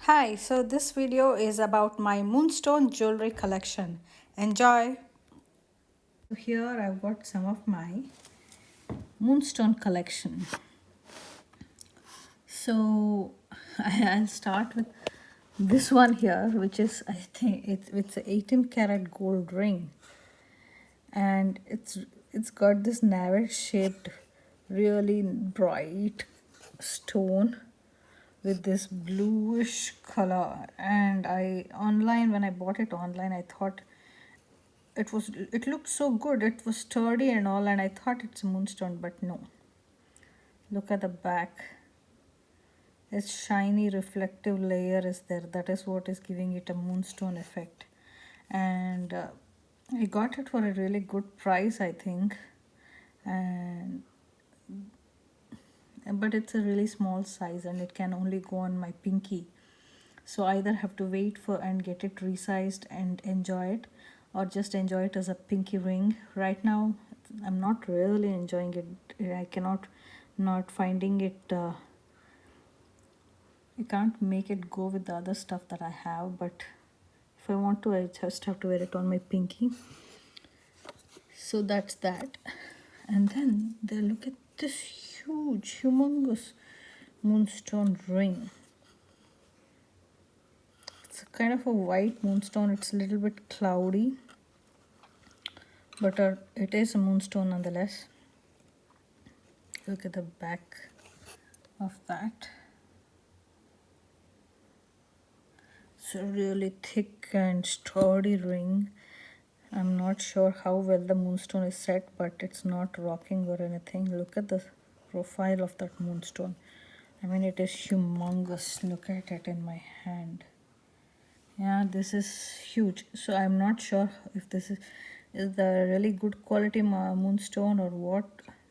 Hi, so this video is about my Moonstone jewelry collection. Enjoy! Here I've got some of my Moonstone collection. So I'll start with this one here, which is I think it's an 18 karat gold ring, and it's got this narrow shaped, really bright stone with this bluish color. And I online when I bought it online, I thought it looked so good, it was sturdy and all, and I thought it's a moonstone, but no. Look at the back. Its shiny reflective layer is there. That is what is giving it a moonstone effect. And I got it for a really good price, I think. And but it's a really small size and it can only go on my pinky. So either have to wait for and get it resized and enjoy it, or just enjoy it as a pinky ring. Right now I'm not really enjoying it. I cannot not finding it. I can't make it go with the other stuff that I have, but if I want to, I just have to wear it on my pinky. So that's that. And then they look at this huge, humongous moonstone ring. It's kind of a white moonstone. It's a little bit cloudy, but it is a moonstone nonetheless. Look at the back of that. It's a really thick and sturdy ring. I'm not sure how well the moonstone is set, but it's not rocking or anything. Look at the profile of that moonstone. I mean, it is humongous. Look at it in my hand. Yeah, this is huge. So I'm not sure if this is the really good quality moonstone or what,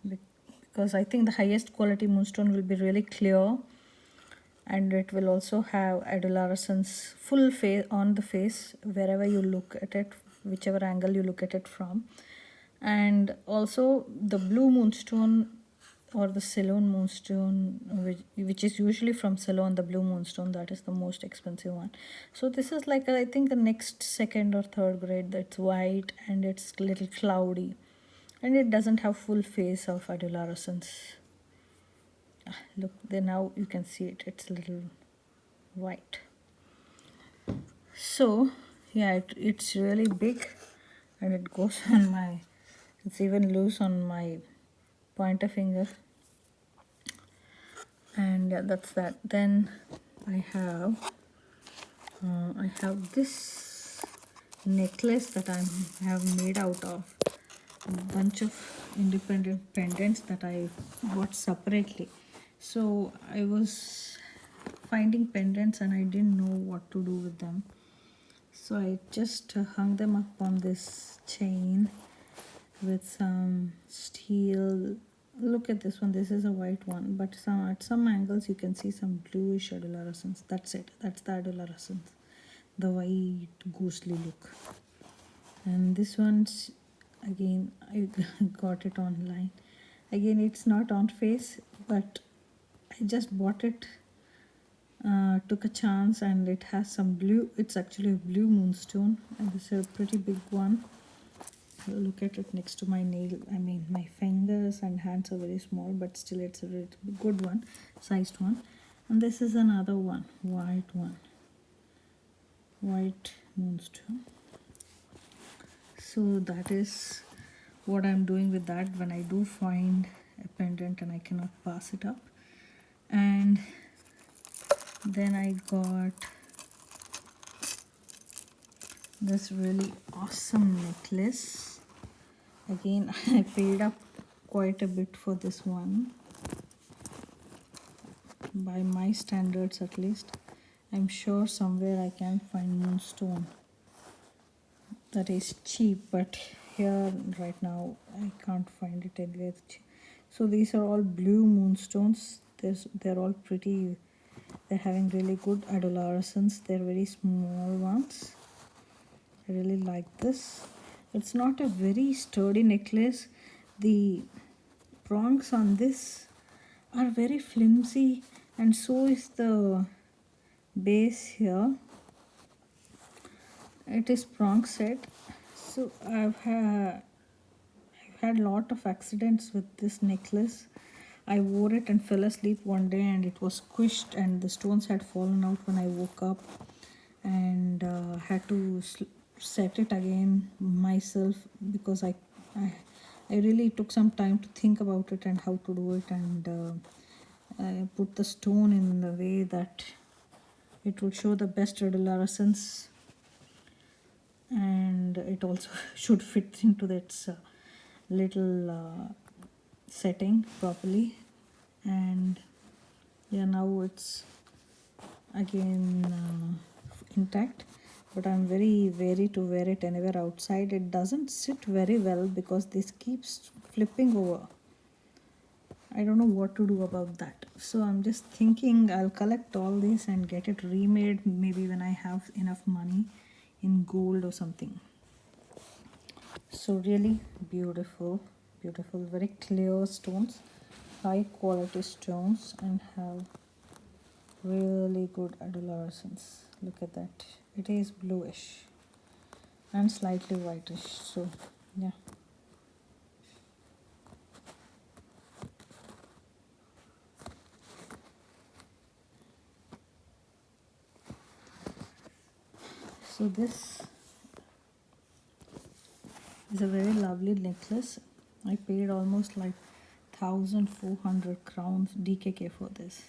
because I think the highest quality moonstone will be really clear, and it will also have adolescence full face on the face wherever you look at it, whichever angle you look at it from. And also the blue moonstone or the Ceylon moonstone, which is usually from Ceylon, the blue moonstone, that is the most expensive one. So this is like I think the next second or third grade. That's white and it's a little cloudy, and it doesn't have full face of adolescence. Look there, now you can see it, it's a little white. So yeah, it's really big, and it goes on my, it's even loose on my pointer finger. And yeah, that's that. Then I have this necklace that I have made out of a bunch of independent pendants that I bought separately. So I was finding pendants and I didn't know what to do with them, so I just hung them up on this chain with some steel. Look at this one. This is a white one, but at some angles you can see some bluish adolescence. That's it. That's the adolescence, the white ghostly look. And this one's, again, I got it online. Again, it's not on face, but I just bought it, took a chance, and it has some blue. It's actually a blue moonstone, and this is a pretty big one. Look at it next to my nail. I mean, my fingers and hands are very small, but still it's a really good one, sized one. And this is another one, white moonstone. So that is what I'm doing with that when I do find a pendant and I cannot pass it up. And then I got this really awesome necklace. Again, I paid up quite a bit for this one, by my standards at least. I'm sure somewhere I can find moonstone that is cheap, but here right now I can't find it anywhere. So these are all blue moonstones. They're all pretty. They're having really good adolescence. They're very small ones. I really like this. It's not a very sturdy necklace. The prongs on this are very flimsy, and so is the base here, it is prong set. So I've had lot of accidents with this necklace. I wore it and fell asleep one day and it was squished and the stones had fallen out when I woke up, and had to set it again myself because I I really took some time to think about it and how to do it, and I put the stone in the way that it would show the best redolescence, and it also should fit into its little setting properly. And yeah, now it's again intact, but I'm very wary to wear it anywhere outside. It doesn't sit very well because this keeps flipping over. I don't know what to do about that, so I'm just thinking I'll collect all these and get it remade, maybe when I have enough money, in gold or something. So really beautiful, beautiful, very clear stones, high quality stones, and have really good adolescence. Look at that, it is bluish and slightly whitish. So yeah, so this is a very lovely necklace. I paid almost like 1400 crowns DKK for this,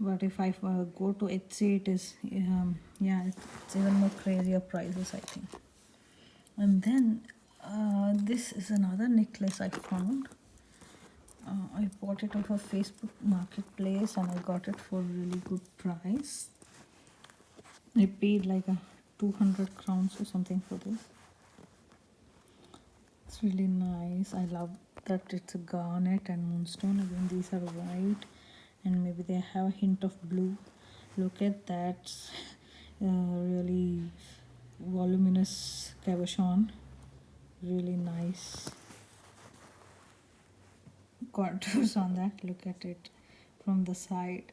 but if I go to Etsy, it is yeah, it's even more crazier prices, I think. And then this is another necklace I found. I bought it off of Facebook Marketplace and I got it for a really good price. I paid like a 200 crowns or something for this. It's really nice. I love that it's a garnet and moonstone. Again, these are white and maybe they have a hint of blue. Look at that, really voluminous cabochon. Really nice contours on that. Look at it from the side.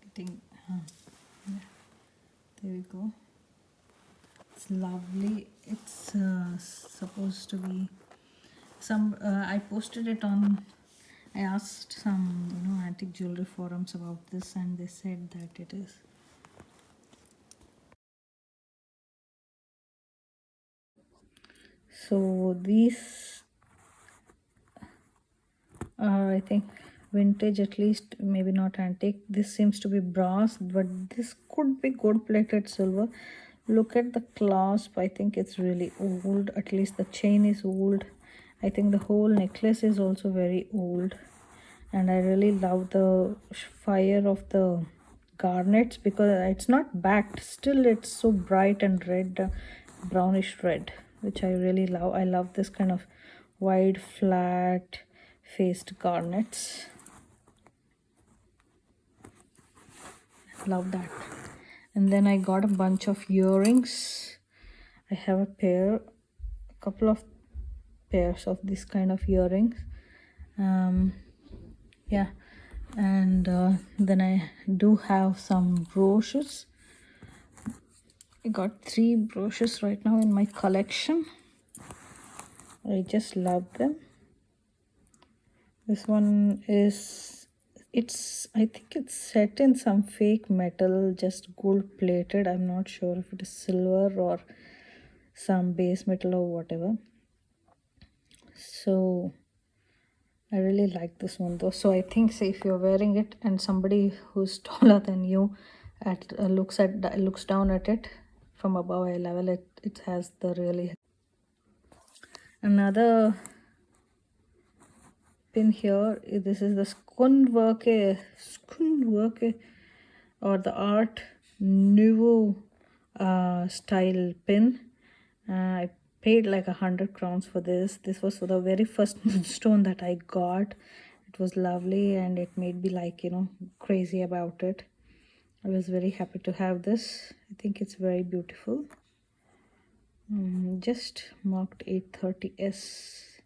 Getting, yeah, there we go. It's lovely. It's supposed to be some. I posted it on. I asked some, antique jewelry forums about this, and they said that it is. So these are, I think, vintage, at least, maybe not antique. This seems to be brass, but this could be gold plated silver. Look at the clasp. I think it's really old. At least the chain is old. I think the whole necklace is also very old, and I really love the fire of the garnets because it's not backed, still it's so bright and red, brownish red, which I really love. I love this kind of wide flat faced garnets. Love that. And then I got a bunch of earrings. I have a couple of pairs of this kind of earrings. Yeah, and then I do have some brooches. I got 3 brooches right now in my collection. I just love them. This one is, I think it's set in some fake metal, just gold plated. I'm not sure if it is silver or some base metal or whatever. So I really like this one though. So I think, say, if you're wearing it and somebody who's taller than you looks down at it from above eye level, it has the really. Another pin here, this is the skundwork or the art nouveau style pin. I paid like 100 crowns for this. This was for the very first stone that I got. It was lovely and it made me like, crazy about it. I was very happy to have this. I think it's very beautiful. Just marked 830S.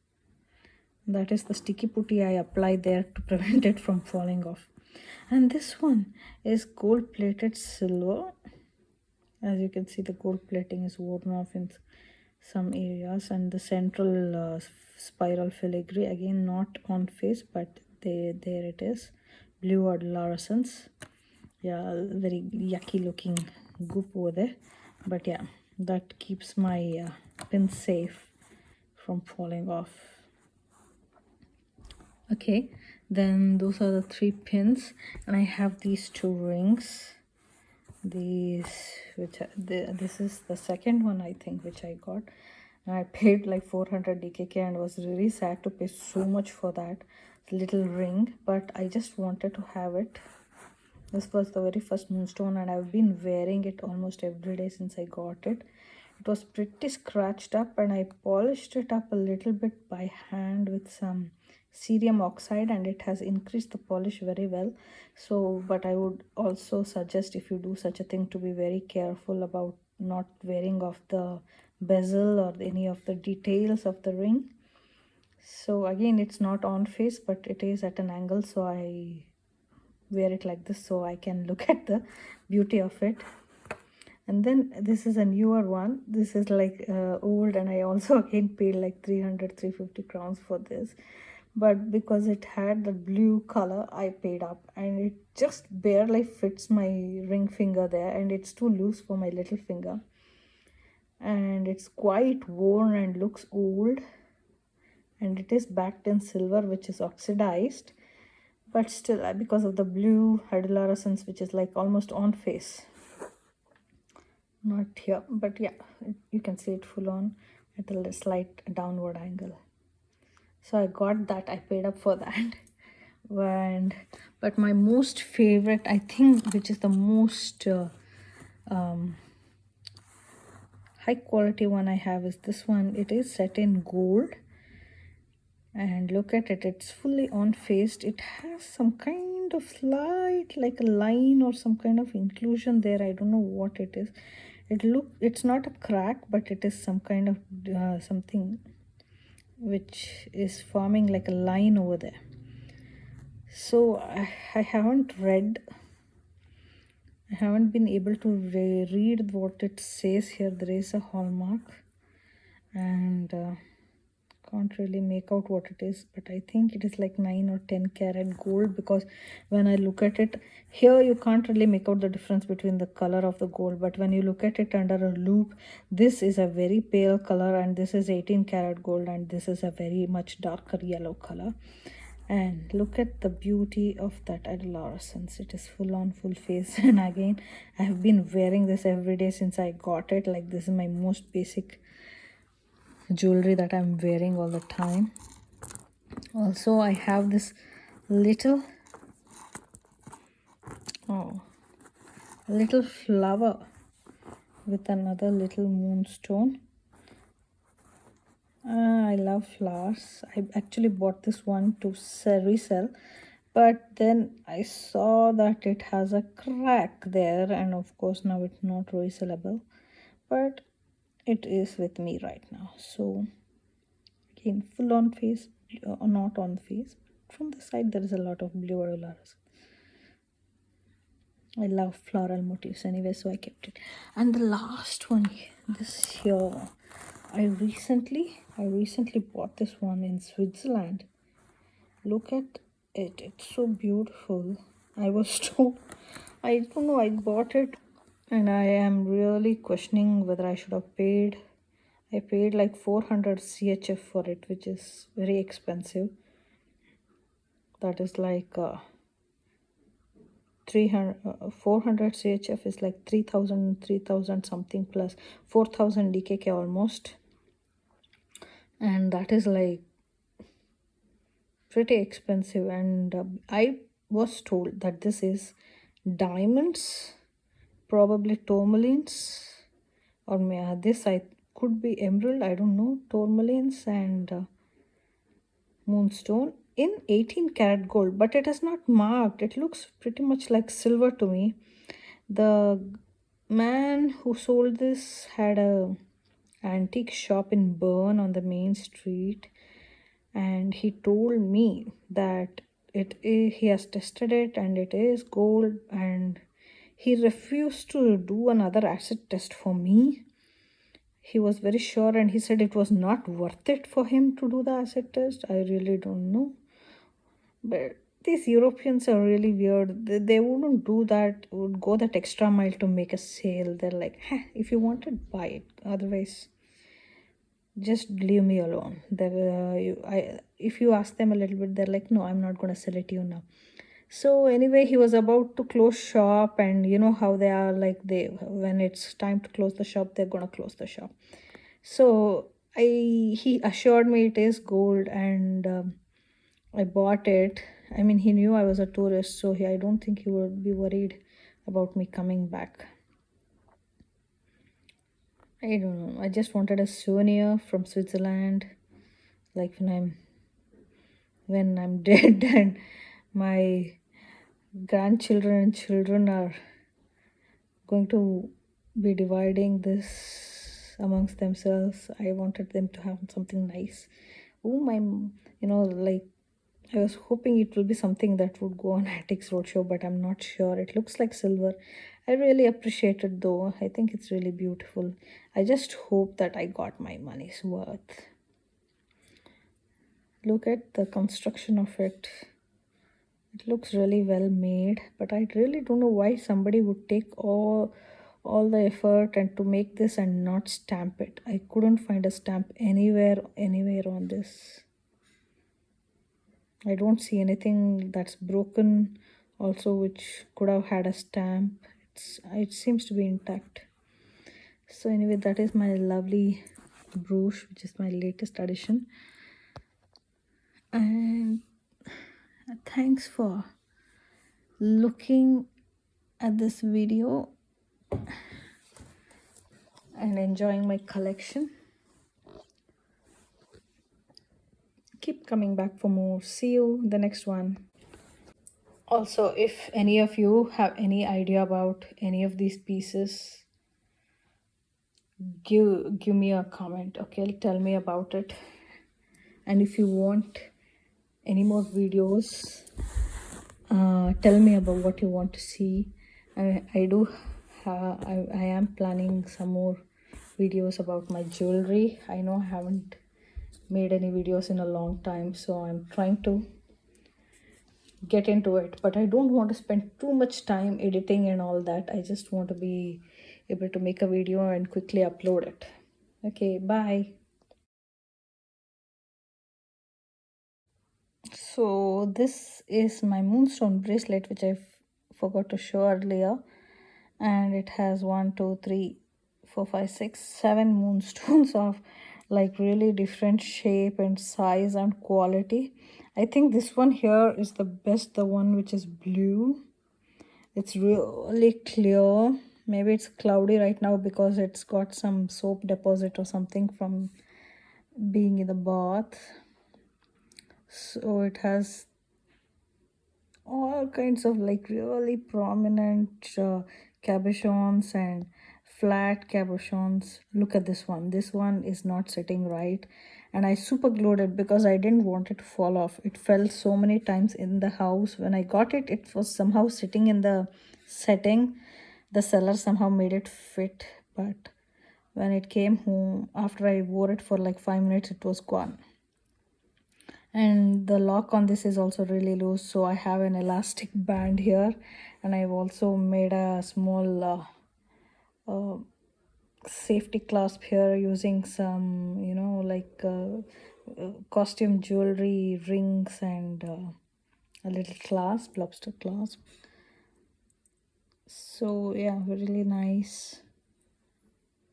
That is the sticky putty I apply there to prevent it from falling off. And this one is gold plated silver. As you can see, the gold plating is worn off in some areas, and the central spiral filigree, again not on face, but there it is, blue adolescence. Yeah, very yucky looking goop over there, but yeah, that keeps my pin safe from falling off. Okay, then those are the 3 pins, and I have these 2 rings. These, this is the second one, I think, which I got. I paid like 400 DKK and was really sad to pay so much for that little ring, but I just wanted to have it. This was the very first Moonstone, and I've been wearing it almost every day since I got it. It was pretty scratched up, and I polished it up a little bit by hand with some cerium oxide, and it has increased the polish very well. So, but I would also suggest, if you do such a thing, to be very careful about not wearing off the bezel or any of the details of the ring. So again, it's not on face, but it is at an angle, so I wear it like this so I can look at the beauty of it. And then this is a newer one. This is like old, and I also again paid like 350 crowns for this, but because it had the blue color, I paid up, and it just barely fits my ring finger there, and it's too loose for my little finger, and it's quite worn and looks old, and it is backed in silver, which is oxidized, but still, because of the blue adolescence, which is like almost on face, not here, but yeah, you can see it full on at a slight downward angle. So I got that, I paid up for that. And but my most favorite, I think, which is the most high quality one I have, is this one. It is set in gold, and look at it, it's fully on faced. It has some kind of slight, like a line or some kind of inclusion there. I don't know what it is. It's not a crack, but it is some kind of something which is forming like a line over there. So I haven't been able to read what it says here. There is a hallmark, and can't really make out what it is, but I think it is like 9 or 10 karat gold, because when I look at it here, you can't really make out the difference between the color of the gold, but when you look at it under a loupe, this is a very pale color, and this is 18 karat gold, and this is a very much darker yellow color. And look at the beauty of that adolescence. It is full on, full face. And again, I have been wearing this every day since I got it. Like, this is my most basic jewelry that I'm wearing all the time. Also, I have this little flower with another little moonstone. I love flowers. I actually bought this one to resell, but then I saw that it has a crack there, and of course now it's not resellable, but it is with me right now. So again, full on face, or not on the face, from the side there is a lot of blue flowers. I love floral motifs anyway, so I kept it. And the last one, this here, I recently bought this one in Switzerland. Look at it, it's so beautiful. I was told, I don't know, I bought it, and I am really questioning whether I should have paid. I paid like 400 CHF for it, which is very expensive. That is like 400 CHF is like 3,000 something plus 4,000 DKK almost, and that is like pretty expensive. And I was told that this is diamonds, probably tourmalines, or this I could be emerald, I don't know, tourmalines and moonstone in 18 karat gold, but it is not marked. It looks pretty much like silver to me. The man who sold this had a antique shop in Bern on the main street, and he told me that he has tested it and it is gold, and he refused to do another acid test for me. He was very sure and he said it was not worth it for him to do the acid test. I really don't know. But these Europeans are really weird. They wouldn't do that, would go that extra mile to make a sale. They're like, if you want it, buy it. Otherwise, just leave me alone. If you ask them a little bit, they're like, no, I'm not going to sell it to you now. So anyway, he was about to close shop, and you know how they are, like when it's time to close the shop, they're going to close the shop. So he assured me it is gold, and I bought it. I mean, he knew I was a tourist, so I don't think he would be worried about me coming back. I don't know. I just wanted a souvenir from Switzerland, like when I'm dead and my grandchildren and children are going to be dividing this amongst themselves. I wanted them to have something nice. Oh my, like I was hoping it will be something that would go on Attic's Roadshow, but I'm not sure. It looks like silver. I really appreciate it though. I think it's really beautiful. I just hope that I got my money's worth. Look at the construction of it. It looks really well made, but I really don't know why somebody would take all the effort and to make this and not stamp it. I couldn't find a stamp anywhere on this. I don't see anything that's broken also which could have had a stamp. It seems to be intact. So anyway, that is my lovely brooch, which is my latest addition. And thanks for looking at this video and enjoying my collection. Keep coming back for more. See you in the next one. Also, if any of you have any idea about any of these pieces, give me a comment. Okay, tell me about it. And if you want any more videos, tell me about what you want to see. I am planning some more videos about my jewelry. I know I haven't made any videos in a long time, so I'm trying to get into it, but I don't want to spend too much time editing and all that. I just want to be able to make a video and quickly upload it. Okay, bye. So this is my Moonstone bracelet, which I forgot to show earlier, and it has 1 2 3 4 5 6 7 moonstones of like really different shape and size and quality. I think this one here is the best, the one which is blue. It's really clear. Maybe it's cloudy right now because it's got some soap deposit or something from being in the bath. So it has all kinds of like really prominent cabochons and flat cabochons. Look at this one. This one is not sitting right, and I super glued it because I didn't want it to fall off. It fell so many times in the house. When I got it, it was somehow sitting in the setting. The seller somehow made it fit, but when it came home after I wore it for like 5 minutes, it was gone. And the lock on this is also really loose, so I have an elastic band here, and I've also made a small safety clasp here using some costume jewelry rings and a little clasp, lobster clasp. So yeah, really nice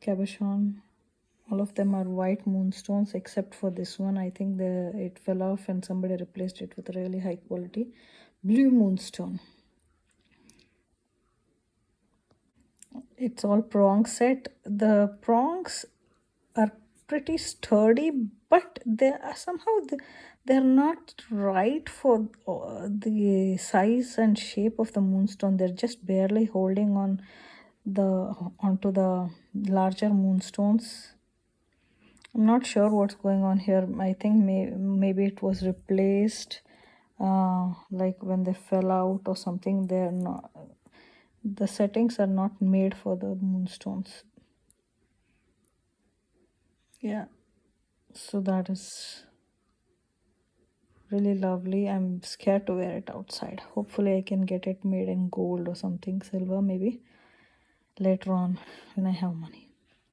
cabochon. All of them are white moonstones except for this one. I think it fell off and somebody replaced it with a really high quality blue moonstone. It's all prong set. The prongs are pretty sturdy, but they are somehow they're not right for the size and shape of the moonstone. They're just barely holding onto the larger moonstones. I'm not sure what's going on here. I think maybe it was replaced, like when they fell out or something. They're not. The settings are not made for the moonstones. Yeah. So that is really lovely. I'm scared to wear it outside. Hopefully, I can get it made in gold or something, silver maybe, later on when I have money.